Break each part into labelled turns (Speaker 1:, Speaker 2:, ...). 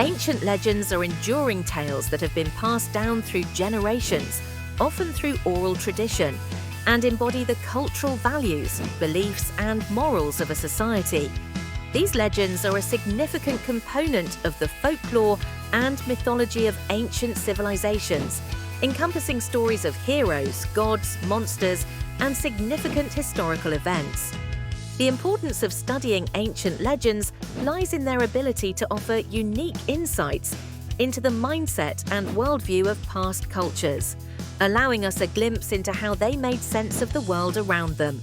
Speaker 1: Ancient legends are enduring tales that have been passed down through generations, often through oral tradition, and embody the cultural values, beliefs, and morals of a society. These legends are a significant component of the folklore and mythology of ancient civilizations, encompassing stories of heroes, gods, monsters, and significant historical events. The importance of studying ancient legends lies in their ability to offer unique insights into the mindset and worldview of past cultures, allowing us a glimpse into how they made sense of the world around them.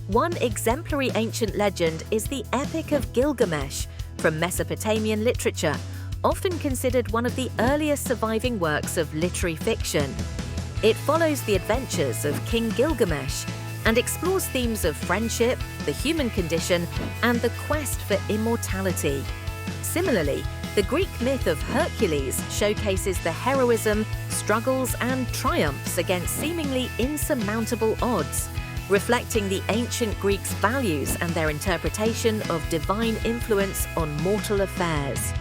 Speaker 1: One exemplary ancient legend is the Epic of Gilgamesh from Mesopotamian literature, often considered one of the earliest surviving works of literary fiction. It follows the adventures of King Gilgamesh and explores themes of friendship, the human condition, and the quest for immortality. Similarly, the Greek myth of Hercules showcases the heroism, struggles, and triumphs against seemingly insurmountable odds, reflecting the ancient Greeks' values and their interpretation of divine influence on mortal affairs.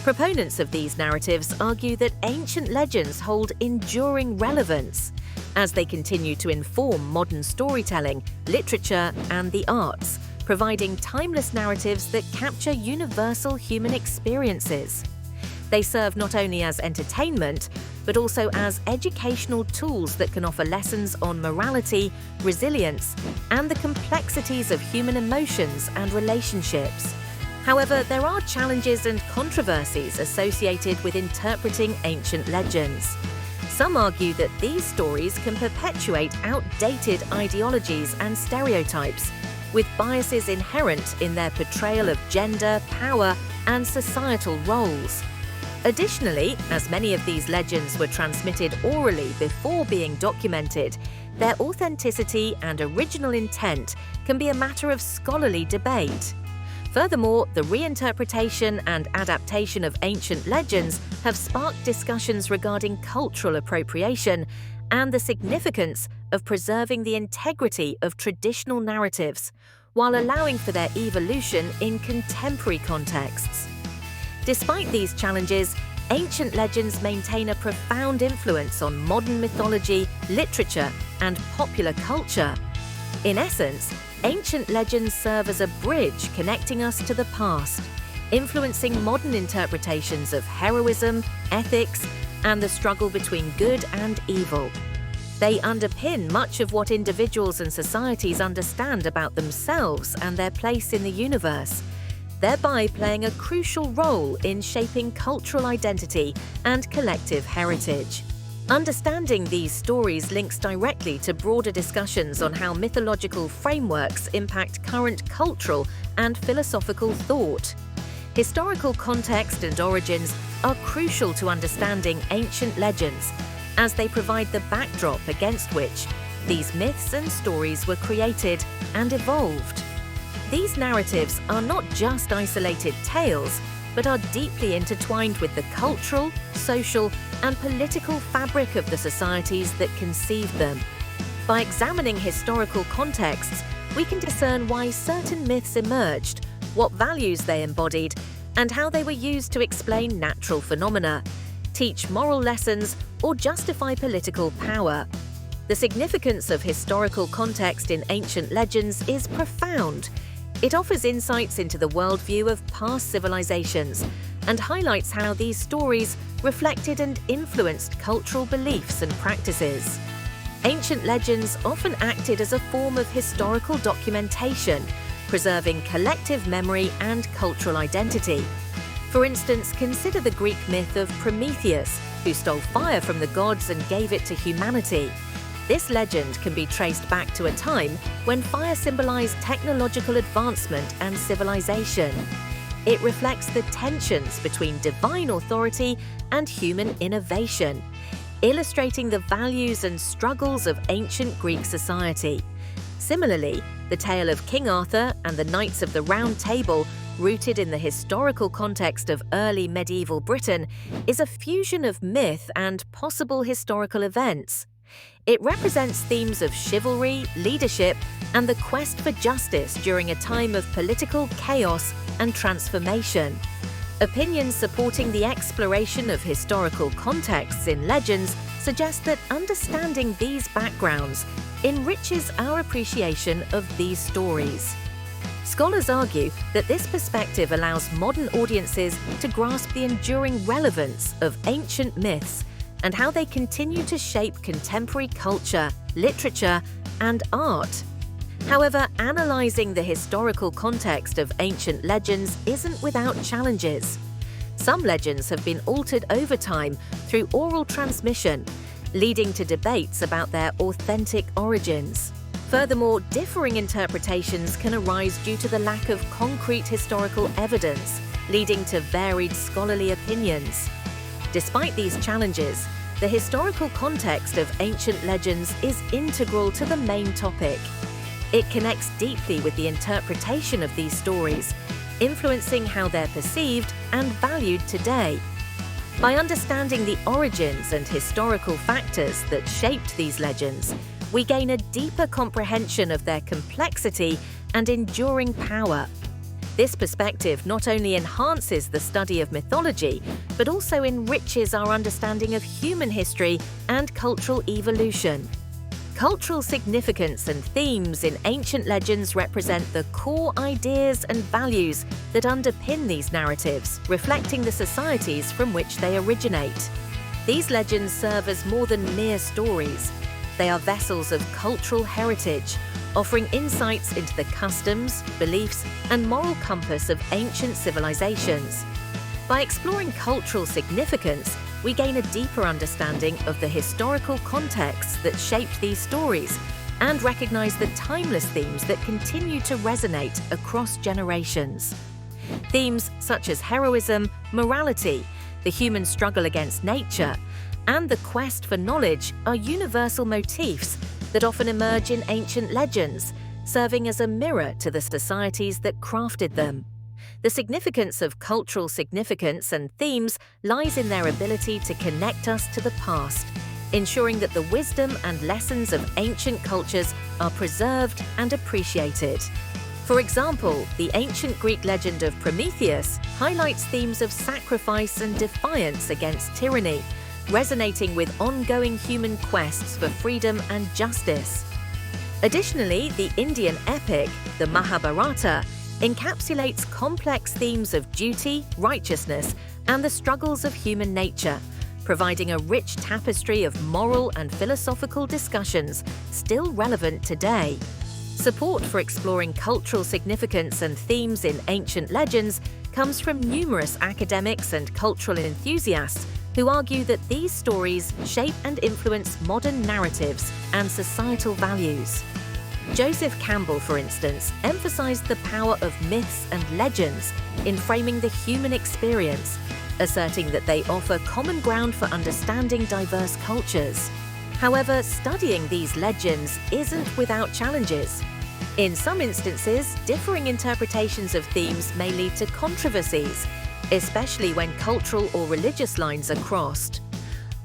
Speaker 1: Proponents of these narratives argue that ancient legends hold enduring relevance as they continue to inform modern storytelling, literature, and the arts, providing timeless narratives that capture universal human experiences. They serve not only as entertainment, but also as educational tools that can offer lessons on morality, resilience, and the complexities of human emotions and relationships. However, there are challenges and controversies associated with interpreting ancient legends. Some argue that these stories can perpetuate outdated ideologies and stereotypes, with biases inherent in their portrayal of gender, power, and societal roles. Additionally, as many of these legends were transmitted orally before being documented, their authenticity and original intent can be a matter of scholarly debate. Furthermore, the reinterpretation and adaptation of ancient legends have sparked discussions regarding cultural appropriation and the significance of preserving the integrity of traditional narratives, while allowing for their evolution in contemporary contexts. Despite these challenges, ancient legends maintain a profound influence on modern mythology, literature, and popular culture. In essence, ancient legends serve as a bridge connecting us to the past, influencing modern interpretations of heroism, ethics, and the struggle between good and evil. They underpin much of what individuals and societies understand about themselves and their place in the universe, thereby playing a crucial role in shaping cultural identity and collective heritage. Understanding these stories links directly to broader discussions on how mythological frameworks impact current cultural and philosophical thought. Historical context and origins are crucial to understanding ancient legends, as they provide the backdrop against which these myths and stories were created and evolved. These narratives are not just isolated tales, but are deeply intertwined with the cultural, social, and political fabric of the societies that conceived them. By examining historical contexts, we can discern why certain myths emerged, what values they embodied, and how they were used to explain natural phenomena, teach moral lessons, or justify political power. The significance of historical context in ancient legends is profound. It offers insights into the worldview of past civilizations and highlights how these stories reflected and influenced cultural beliefs and practices. Ancient legends often acted as a form of historical documentation, preserving collective memory and cultural identity. For instance, consider the Greek myth of Prometheus, who stole fire from the gods and gave it to humanity. This legend can be traced back to a time when fire symbolized technological advancement and civilization. It reflects the tensions between divine authority and human innovation, illustrating the values and struggles of ancient Greek society. Similarly, the tale of King Arthur and the Knights of the Round Table, rooted in the historical context of early medieval Britain, is a fusion of myth and possible historical events. It represents themes of chivalry, leadership, and the quest for justice during a time of political chaos and transformation. Opinions supporting the exploration of historical contexts in legends suggest that understanding these backgrounds enriches our appreciation of these stories. Scholars argue that this perspective allows modern audiences to grasp the enduring relevance of ancient myths and how they continue to shape contemporary culture, literature, and art. However, analysing the historical context of ancient legends isn't without challenges. Some legends have been altered over time through oral transmission, leading to debates about their authentic origins. Furthermore, differing interpretations can arise due to the lack of concrete historical evidence, leading to varied scholarly opinions. Despite these challenges, the historical context of ancient legends is integral to the main topic. It connects deeply with the interpretation of these stories, influencing how they're perceived and valued today. By understanding the origins and historical factors that shaped these legends, we gain a deeper comprehension of their complexity and enduring power. This perspective not only enhances the study of mythology, but also enriches our understanding of human history and cultural evolution. Cultural significance and themes in ancient legends represent the core ideas and values that underpin these narratives, reflecting the societies from which they originate. These legends serve as more than mere stories. They are vessels of cultural heritage, offering insights into the customs, beliefs, and moral compass of ancient civilizations. By exploring cultural significance, we gain a deeper understanding of the historical contexts that shaped these stories and recognize the timeless themes that continue to resonate across generations. Themes such as heroism, morality, the human struggle against nature, and the quest for knowledge are universal motifs that often emerge in ancient legends, serving as a mirror to the societies that crafted them. The significance of cultural significance and themes lies in their ability to connect us to the past, ensuring that the wisdom and lessons of ancient cultures are preserved and appreciated. For example, the ancient Greek legend of Prometheus highlights themes of sacrifice and defiance against tyranny, resonating with ongoing human quests for freedom and justice. Additionally, the Indian epic, the Mahabharata, encapsulates complex themes of duty, righteousness, and the struggles of human nature, providing a rich tapestry of moral and philosophical discussions still relevant today. Support for exploring cultural significance and themes in ancient legends comes from numerous academics and cultural enthusiasts who argue that these stories shape and influence modern narratives and societal values. Joseph Campbell, for instance, emphasized the power of myths and legends in framing the human experience, asserting that they offer common ground for understanding diverse cultures. However, studying these legends isn't without challenges. In some instances, differing interpretations of themes may lead to controversies, especially when cultural or religious lines are crossed.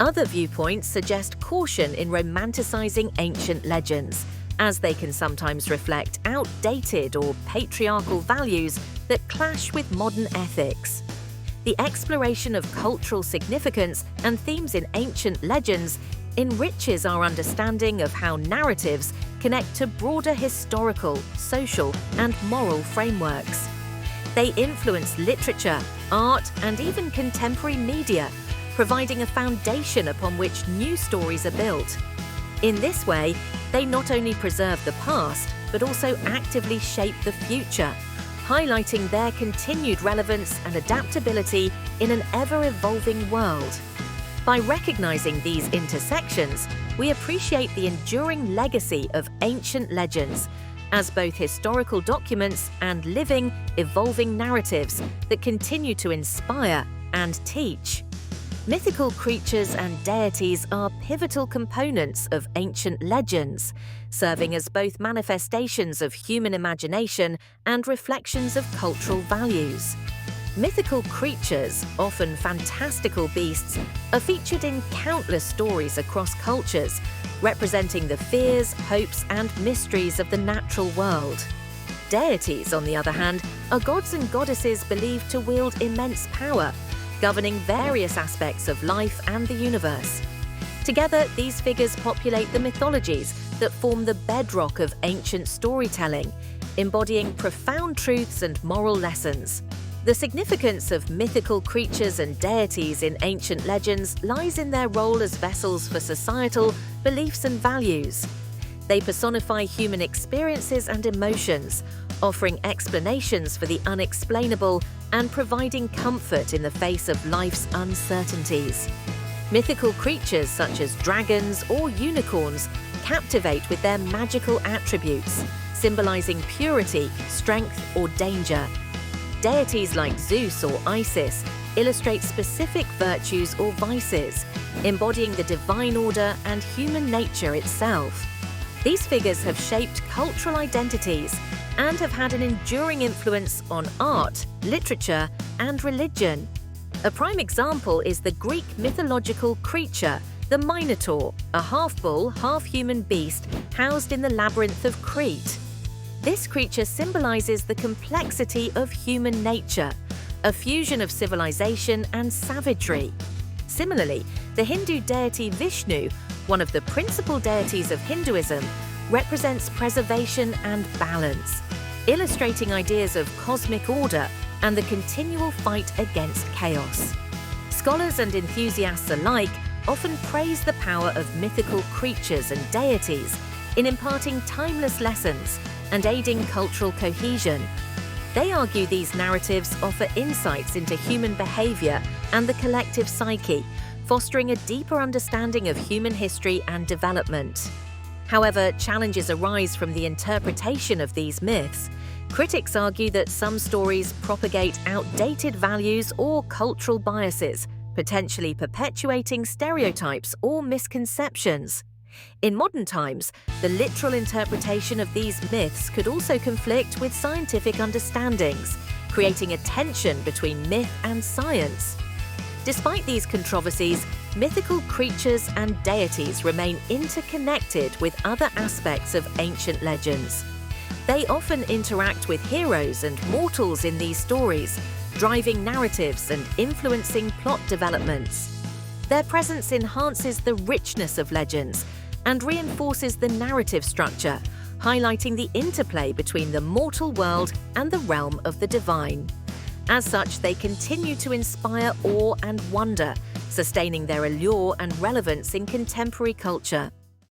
Speaker 1: Other viewpoints suggest caution in romanticizing ancient legends, as they can sometimes reflect outdated or patriarchal values that clash with modern ethics. The exploration of cultural significance and themes in ancient legends enriches our understanding of how narratives connect to broader historical, social, and moral frameworks. They influence literature, art, and even contemporary media, providing a foundation upon which new stories are built. In this way, they not only preserve the past, but also actively shape the future, highlighting their continued relevance and adaptability in an ever-evolving world. By recognizing these intersections, we appreciate the enduring legacy of ancient legends as both historical documents and living, evolving narratives that continue to inspire and teach. Mythical creatures and deities are pivotal components of ancient legends, serving as both manifestations of human imagination and reflections of cultural values. Mythical creatures, often fantastical beasts, are featured in countless stories across cultures, representing the fears, hopes, and mysteries of the natural world. Deities, on the other hand, are gods and goddesses believed to wield immense power, governing various aspects of life and the universe. Together, these figures populate the mythologies that form the bedrock of ancient storytelling, embodying profound truths and moral lessons. The significance of mythical creatures and deities in ancient legends lies in their role as vessels for societal beliefs and values. They personify human experiences and emotions, offering explanations for the unexplainable and providing comfort in the face of life's uncertainties. Mythical creatures such as dragons or unicorns captivate with their magical attributes, symbolizing purity, strength, or danger. Deities like Zeus or Isis illustrate specific virtues or vices, embodying the divine order and human nature itself. These figures have shaped cultural identities and have had an enduring influence on art, literature, and religion. A prime example is the Greek mythological creature, the Minotaur, a half-bull, half-human beast housed in the labyrinth of Crete. This creature symbolizes the complexity of human nature, a fusion of civilization and savagery. Similarly, the Hindu deity Vishnu, one of the principal deities of Hinduism, represents preservation and balance, illustrating ideas of cosmic order and the continual fight against chaos. Scholars and enthusiasts alike often praise the power of mythical creatures and deities in imparting timeless lessons and aiding cultural cohesion. They argue these narratives offer insights into human behavior and the collective psyche, fostering a deeper understanding of human history and development. However, challenges arise from the interpretation of these myths. Critics argue that some stories propagate outdated values or cultural biases, potentially perpetuating stereotypes or misconceptions. In modern times, the literal interpretation of these myths could also conflict with scientific understandings, creating a tension between myth and science. Despite these controversies, mythical creatures and deities remain interconnected with other aspects of ancient legends. They often interact with heroes and mortals in these stories, driving narratives and influencing plot developments. Their presence enhances the richness of legends and reinforces the narrative structure, highlighting the interplay between the mortal world and the realm of the divine. As such, they continue to inspire awe and wonder, sustaining their allure and relevance in contemporary culture.